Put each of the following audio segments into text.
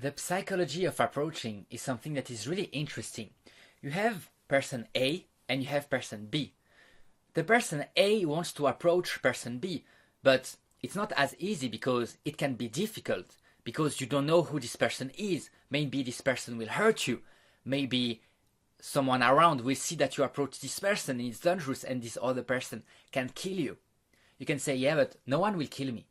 The psychology of approaching is something that is really interesting. You have person A and you have person B. The person A wants to approach person B, but it's not as easy because it can be difficult, because you don't know who this person is. Maybe this person will hurt you. Maybe someone around will see that you approach this person and it's dangerous and this other person can kill you. You can say, yeah, but no one will kill me.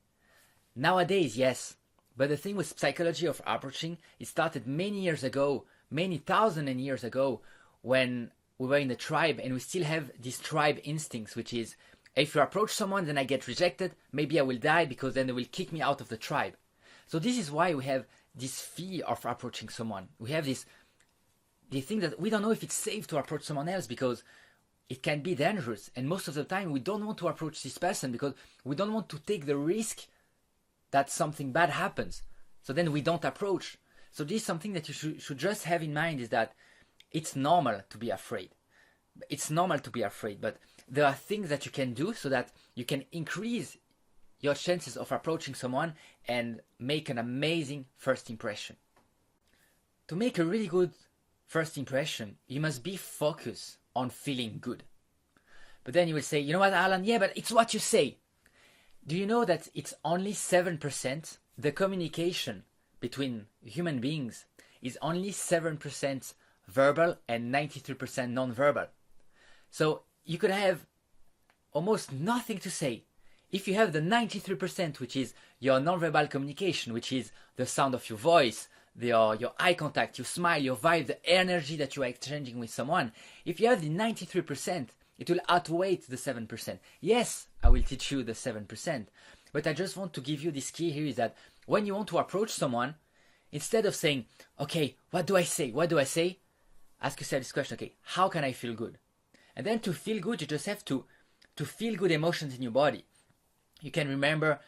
Nowadays, yes. But the thing with psychology of approaching, it started many years ago, many thousand and years ago, when we were in a tribe and we still have these tribe instincts, which is, if you approach someone, then I get rejected, maybe I will die because then they will kick me out of the tribe. So this is why we have this fear of approaching someone. We have this thing that we don't know if it's safe to approach someone else because it can be dangerous. And most of the time we don't want to approach this person because we don't want to take the risk that something bad happens. So then we don't approach. So this is something that you should just have in mind, is that it's normal to be afraid. It's normal to be afraid, but there are things that you can do so that you can increase your chances of approaching someone and make an amazing first impression. To make a really good first impression, you must be focused on feeling good. But then you will say, you know what, Alan? Yeah, but it's what you say. Do you know that it's only 7%? The communication between human beings is only 7% verbal and 93% non-verbal. So you could have almost nothing to say. If you have the 93%, which is your non-verbal communication, which is the sound of your voice, your eye contact, your smile, your vibe, the energy that you are exchanging with someone, if you have the 93%, it will outweigh the 7%. Yes, I will teach you the 7%, but I just want to give you this key here, is that when you want to approach someone, instead of saying, okay, what do I say? What do I say? Ask yourself this question, okay, how can I feel good? And then to feel good, you just have to feel good emotions in your body. You can remember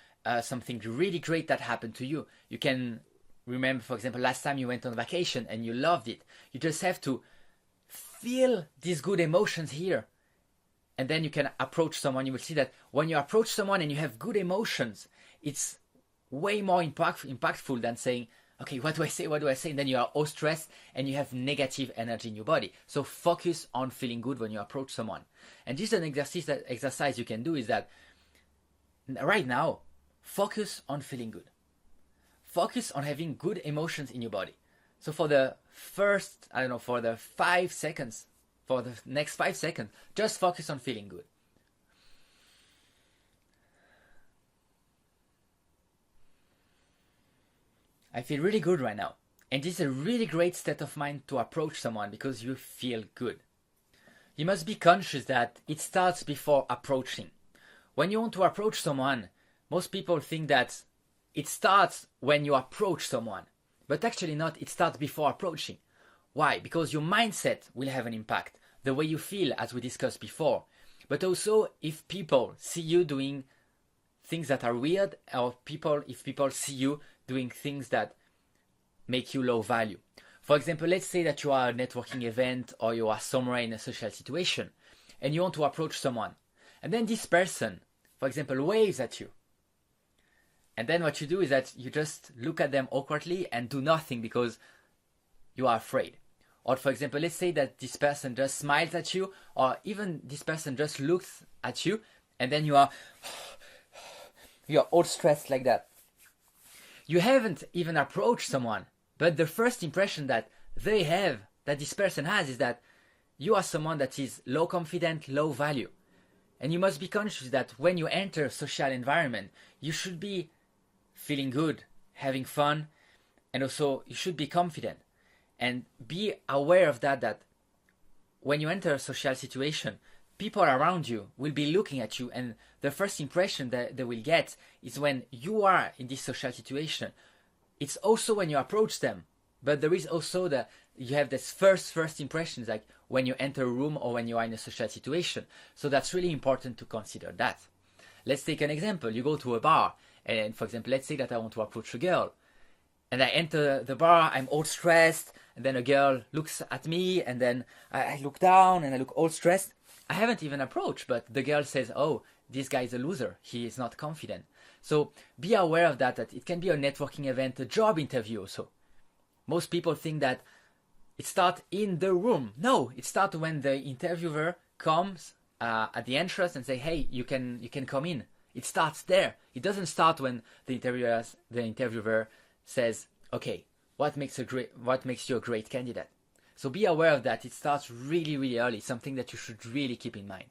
something really great that happened to you. You can remember, for example, last time you went on vacation and you loved it. You just have to feel these good emotions here. And then you can approach someone. You will see that when you approach someone and you have good emotions, it's way more impactful than saying, okay, what do I say? What do I say? And then you are all stressed and you have negative energy in your body. So focus on feeling good when you approach someone. And this is an exercise you can do, is that right now, focus on feeling good. Focus on having good emotions in your body. So for the first, for the 5 seconds, for the next 5 seconds, just focus on feeling good. I feel really good right now. And this is a really great state of mind to approach someone, because you feel good. You must be conscious that it starts before approaching. When you want to approach someone, most people think that it starts when you approach someone. But actually not, it starts before approaching. Why? Because your mindset will have an impact. The way you feel, as we discussed before. But also, if people see you doing things that are weird, or if people see you doing things that make you low value. For example, let's say that you are at a networking event or you are somewhere in a social situation and you want to approach someone. And then this person, for example, waves at you. And then what you do is that you just look at them awkwardly and do nothing because you are afraid. Or for example, let's say that this person just smiles at you, or even this person just looks at you, and then you are all stressed like that. You haven't even approached someone, but the first impression that they have, that this person has, is that you are someone that is low confident, low value. And you must be conscious that when you enter a social environment, you should be feeling good, having fun, and also you should be confident. And be aware of that when you enter a social situation, people around you will be looking at you, and the first impression that they will get is when you are in this social situation. It's also when you approach them, but there is also you have this first impressions, like when you enter a room or when you are in a social situation. So that's really important to consider that. Let's take an example. You go to a bar, and for example, let's say that I want to approach a girl. And I enter the bar, I'm all stressed, and then a girl looks at me, and then I look down and I look all stressed. I haven't even approached, but the girl says, oh, this guy is a loser. He is not confident. So be aware of that it can be a networking event, a job interview also. Most people think that it starts in the room. No, it starts when the interviewer comes at the entrance and say, "Hey, you can come in." It starts there. It doesn't start when the interviewer says, "Okay, what makes you a great candidate?" So be aware of that. It starts really, really early. Something that you should really keep in mind.